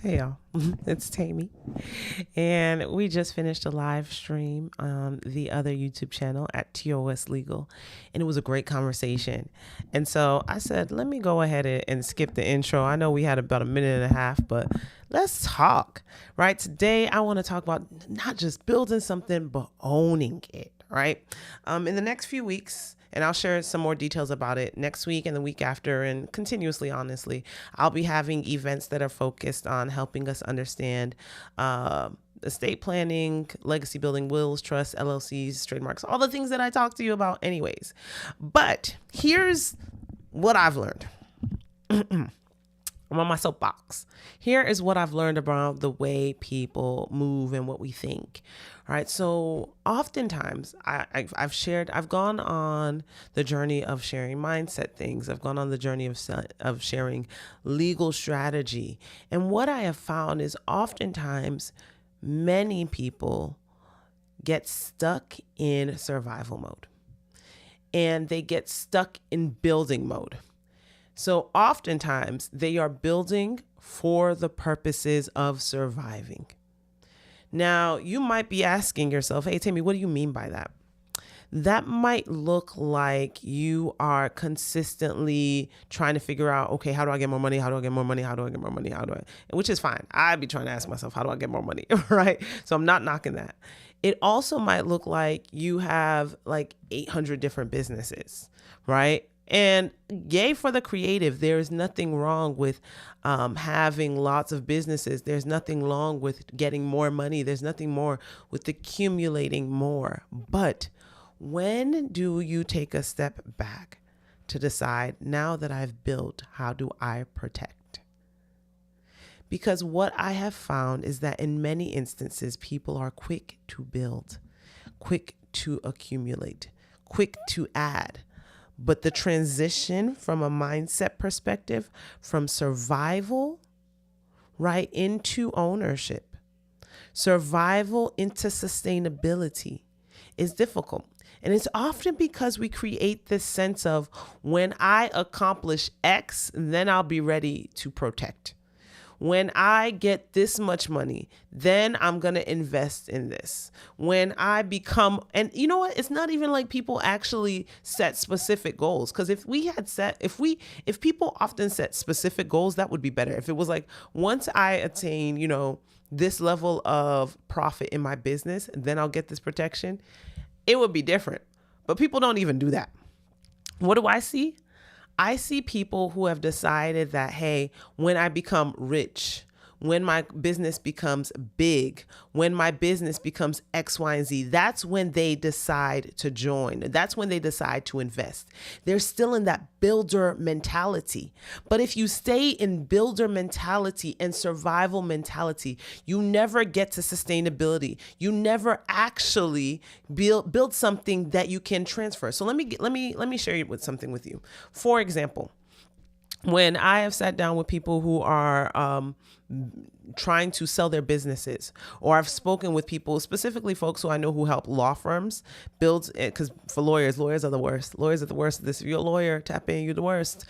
Hey y'all, it's Tammy, and we just finished a live stream on the other YouTube channel at TOS Legal, and it was a great conversation. And so I said, let me go ahead and skip the intro. I know we had about a minute and a half, but let's talk, right? Today, I want to talk about not just building something, but owning it, right? In the next few weeks, and I'll share some more details about it next week and the week after and continuously, honestly. I'll be having events that are focused on helping us understand estate planning, legacy building, wills, trusts, LLCs, trademarks, all the things that I talk to you about anyways. But here's what I've learned. I'm on my soapbox. Here is what I've learned about the way people move and what we think. All right. So oftentimes I've gone on the journey of sharing mindset things. I've gone on the journey of sharing legal strategy. And what I have found is oftentimes many people get stuck in survival mode and they get stuck in building mode. So oftentimes they are building for the purposes of surviving. Now, you might be asking yourself, hey, Tammy, what do you mean by that? That might look like you are consistently trying to figure out, okay, how do I get more money? How do I get more money? How do I get more money? Which is fine. I'd be trying to ask myself, how do I get more money? Right? So I'm not knocking that. It also might look like you have like 800 different businesses, right? And yay for the creative. There is nothing wrong with having lots of businesses. There's nothing wrong with getting more money. There's nothing more with accumulating more. But when do you take a step back to decide, now that I've built, how do I protect? Because what I have found is that in many instances, people are quick to build, quick to accumulate, quick to add. But the transition from a mindset perspective, from survival, right, into ownership, survival into sustainability is difficult. And it's often because we create this sense of, when I accomplish X, then I'll be ready to protect. When I get this much money, then I'm going to invest in this. When I become, and you know what? It's not even like people actually set specific goals. Because if people often set specific goals, that would be better. If it was like, once I attain, this level of profit in my business, then I'll get this protection, it would be different. But people don't even do that. What do I see? I see people who have decided that, hey, when I become rich, when my business becomes big, when my business becomes X, Y, and Z, that's when they decide to join. That's when they decide to invest. They're still in that builder mentality. But if you stay in builder mentality and survival mentality, you never get to sustainability. You never actually build something that you can transfer. So let me share something with you. For example, when I have sat down with people who are trying to sell their businesses, or I've spoken with people, specifically folks who I know who help law firms build it, because for lawyers are the worst. Lawyers are the worst of this. If you're a lawyer, tap in, you're the worst.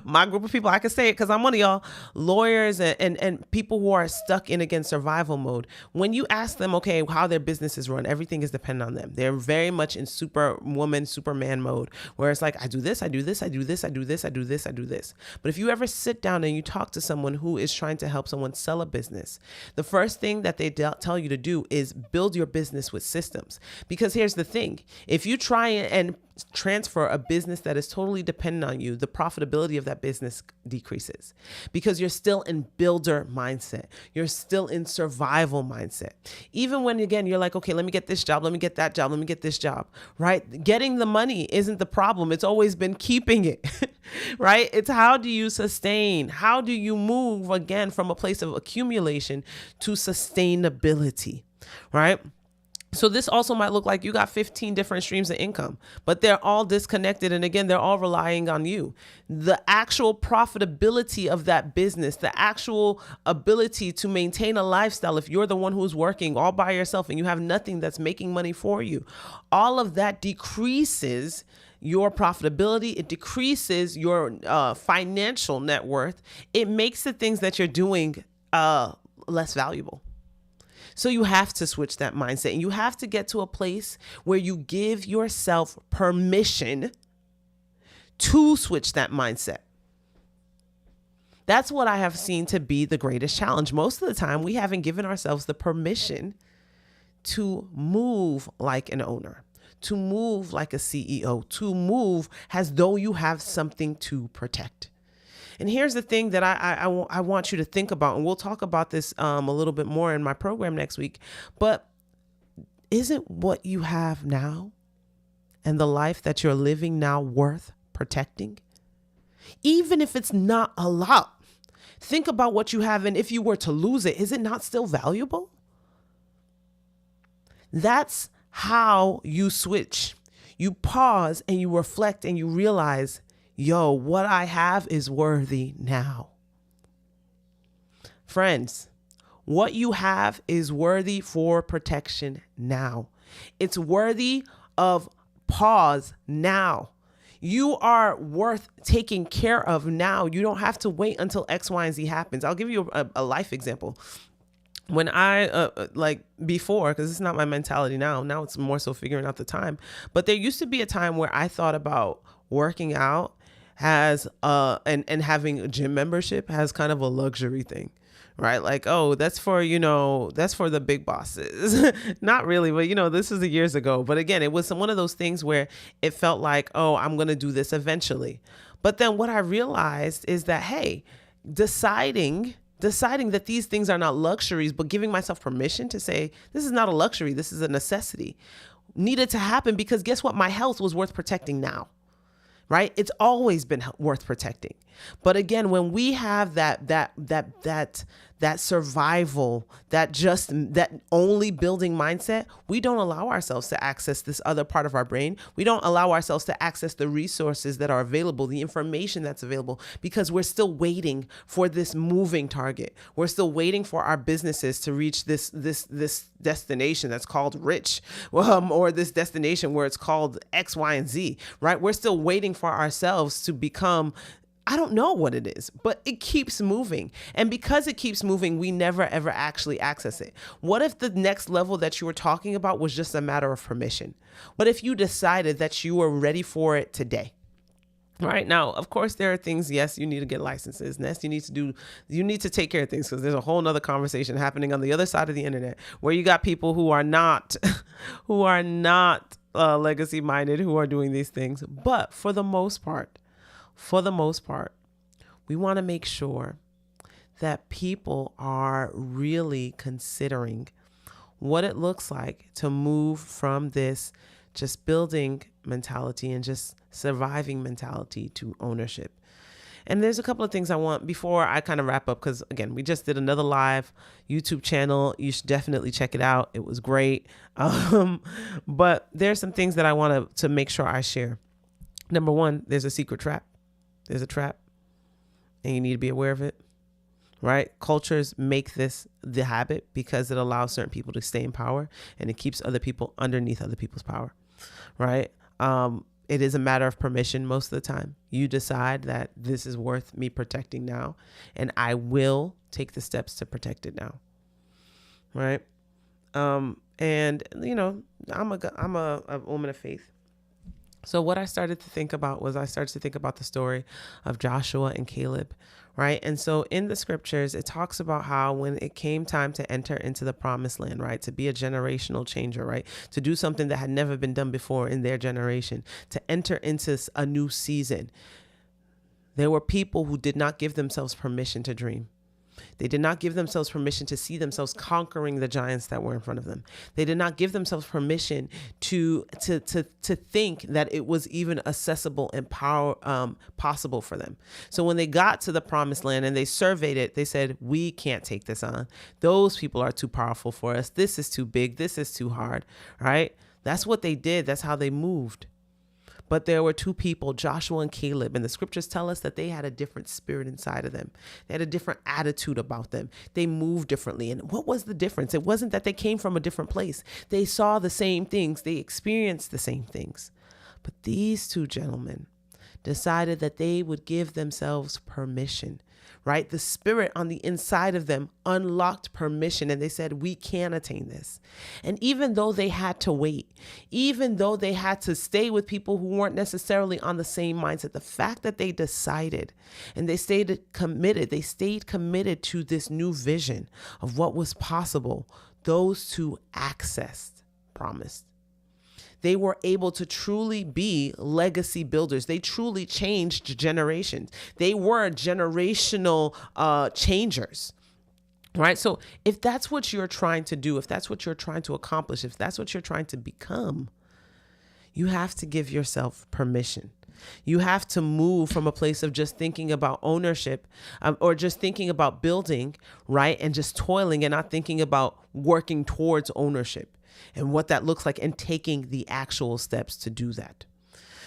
My group of people, I can say it because I'm one of y'all, lawyers and people who are stuck in, again, survival mode. When you ask them, okay, how their business is run, everything is dependent on them. They're very much in superwoman, superman mode, where it's like, I do this, I do this, I do this, I do this, I do this, I do this. But if you ever sit down and you talk to someone who is trying to help someone sell a business, the first thing that they tell you to do is build your business with systems. Because here's the thing, if you try and transfer a business that is totally dependent on you, the profitability of that business decreases because you're still in builder mindset. You're still in survival mindset. Even when, again, you're like, okay, let me get this job. Let me get that job. Let me get this job, right? Getting the money isn't the problem. It's always been keeping it, right? It's how do you sustain? How do you move, again, from a place of accumulation to sustainability, right? So this also might look like you got 15 different streams of income, but they're all disconnected. And again, they're all relying on you. The actual profitability of that business, the actual ability to maintain a lifestyle, if you're the one who's working all by yourself and you have nothing that's making money for you, all of that decreases your profitability. It decreases your financial net worth. It makes the things that you're doing less valuable. So you have to switch that mindset, and you have to get to a place where you give yourself permission to switch that mindset. That's what I have seen to be the greatest challenge. Most of the time, we haven't given ourselves the permission to move like an owner, to move like a CEO, to move as though you have something to protect. And here's the thing that I want you to think about, and we'll talk about this a little bit more in my program next week, but isn't what you have now and the life that you're living now worth protecting? Even if it's not a lot, think about what you have, and if you were to lose it, is it not still valuable? That's how you switch. You pause and you reflect and you realize, yo, what I have is worthy now. Friends, what you have is worthy for protection now. It's worthy of pause now. You are worth taking care of now. You don't have to wait until X, Y, and Z happens. I'll give you a life example. When I, before, because it's not my mentality now it's more so figuring out the time, but there used to be a time where I thought about working out as and having a gym membership as kind of a luxury thing, right? Like, oh, that's for the big bosses. Not really, but this is years ago. But again, it was one of those things where it felt like, oh, I'm going to do this eventually. But then what I realized is that, hey, deciding that these things are not luxuries, but giving myself permission to say, this is not a luxury, this is a necessity, needed to happen, because guess what? My health was worth protecting now. Right? It's always been worth protecting. But again, when we have that survival, that only building mindset, we don't allow ourselves to access this other part of our brain. We don't allow ourselves to access the resources that are available, the information that's available, because we're still waiting for this moving target. We're still waiting for our businesses to reach this destination that's called rich, or this destination where it's called X, Y, and Z, right? We're still waiting for ourselves to become, I don't know what it is, but it keeps moving. And because it keeps moving, we never, ever actually access it. What if the next level that you were talking about was just a matter of permission? What if you decided that you were ready for it today? Right now, of course, there are things, yes, you need to get licenses. Yes, you need to take care of things, because there's a whole nother conversation happening on the other side of the internet where you got people who are not, legacy minded, who are doing these things. But for the most part, we want to make sure that people are really considering what it looks like to move from this just building mentality and just surviving mentality to ownership. And there's a couple of things I want before I kind of wrap up, because again, we just did another live YouTube channel. You should definitely check it out. It was great. But there's some things that I want to make sure I share. Number one, there's a secret trap. There's a trap, and you need to be aware of it, right? Cultures make this the habit because it allows certain people to stay in power, and it keeps other people underneath other people's power, right? It is a matter of permission most of the time. You decide that this is worth me protecting now, and I will take the steps to protect it now, right? And I'm a woman of faith. So what I started to think about the story of Joshua and Caleb, right? And so in the scriptures, it talks about how when it came time to enter into the promised land, right? To be a generational changer, right? To do something that had never been done before in their generation, to enter into a new season. There were people who did not give themselves permission to dream. They did not give themselves permission to see themselves conquering the giants that were in front of them. They did not give themselves permission to think that it was even accessible and possible for them. So when they got to the promised land and they surveyed it, they said, we can't take this on. Those people are too powerful for us. This is too big. This is too hard, right? That's what they did. That's how they moved. But there were two people, Joshua and Caleb, and the scriptures tell us that they had a different spirit inside of them. They had a different attitude about them. They moved differently. And what was the difference? It wasn't that they came from a different place. They saw the same things. They experienced the same things. But these two gentlemen decided that they would give themselves permission, right? The spirit on the inside of them unlocked permission, and they said, we can attain this. And even though they had to wait, even though they had to stay with people who weren't necessarily on the same mindset, the fact that they decided and they stayed committed to this new vision of what was possible, those two accessed promise. They were able to truly be legacy builders. They truly changed generations. They were generational changers, right? So if that's what you're trying to do, if that's what you're trying to accomplish, if that's what you're trying to become, you have to give yourself permission. You have to move from a place of just thinking about ownership or just thinking about building, right? And just toiling and not thinking about working towards ownership and what that looks like and taking the actual steps to do that.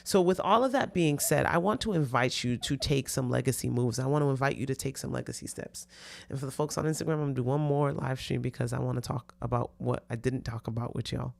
So with all of that being said, I want to invite you to take some legacy moves. I want to invite you to take some legacy steps. And for the folks on Instagram, I'm going to do one more live stream because I want to talk about what I didn't talk about with y'all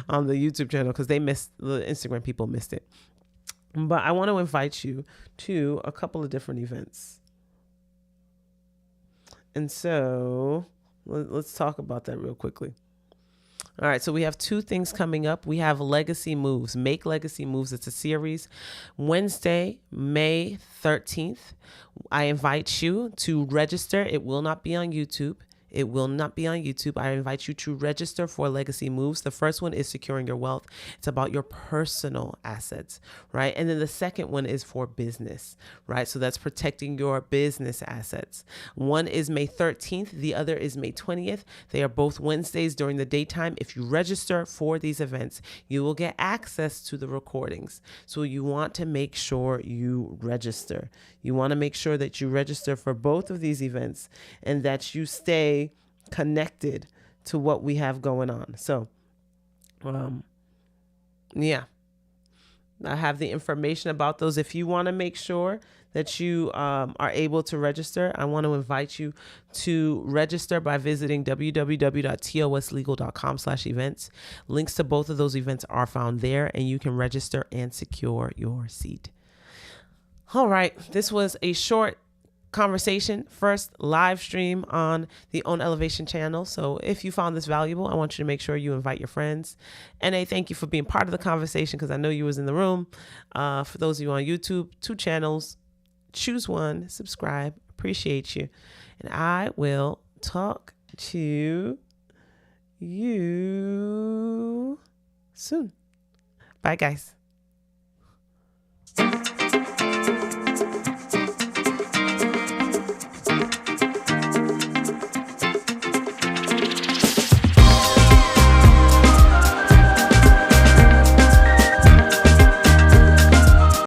on the YouTube channel because the Instagram people missed it. But I want to invite you to a couple of different events. And so let's talk about that real quickly. All right, so we have two things coming up. We have Legacy Moves, Make Legacy Moves. It's a series. Wednesday, May 13th, I invite you to register. It will not be on YouTube. It will not be on YouTube. I invite you to register for Legacy Moves. The first one is Securing Your Wealth. It's about your personal assets, right? And then the second one is for business, right? So that's protecting your business assets. One is May 13th. The other is May 20th. They are both Wednesdays during the daytime. If you register for these events, you will get access to the recordings. So you want to make sure you register. You want to make sure that you register for both of these events and that you stay connected to what we have going on. So, yeah, I have the information about those. If you want to make sure that you are able to register, I want to invite you to register by visiting www.toslegal.com/events. Links to both of those events are found there, and you can register and secure your seat. All right, this was a short conversation, first live stream on the Own Elevation channel. So if you found this valuable, I want you to make sure you invite your friends. And thank you for being part of the conversation because I know you was in the room. For those of you on YouTube, 2 channels, choose one, subscribe, appreciate you. And I will talk to you soon. Bye, guys.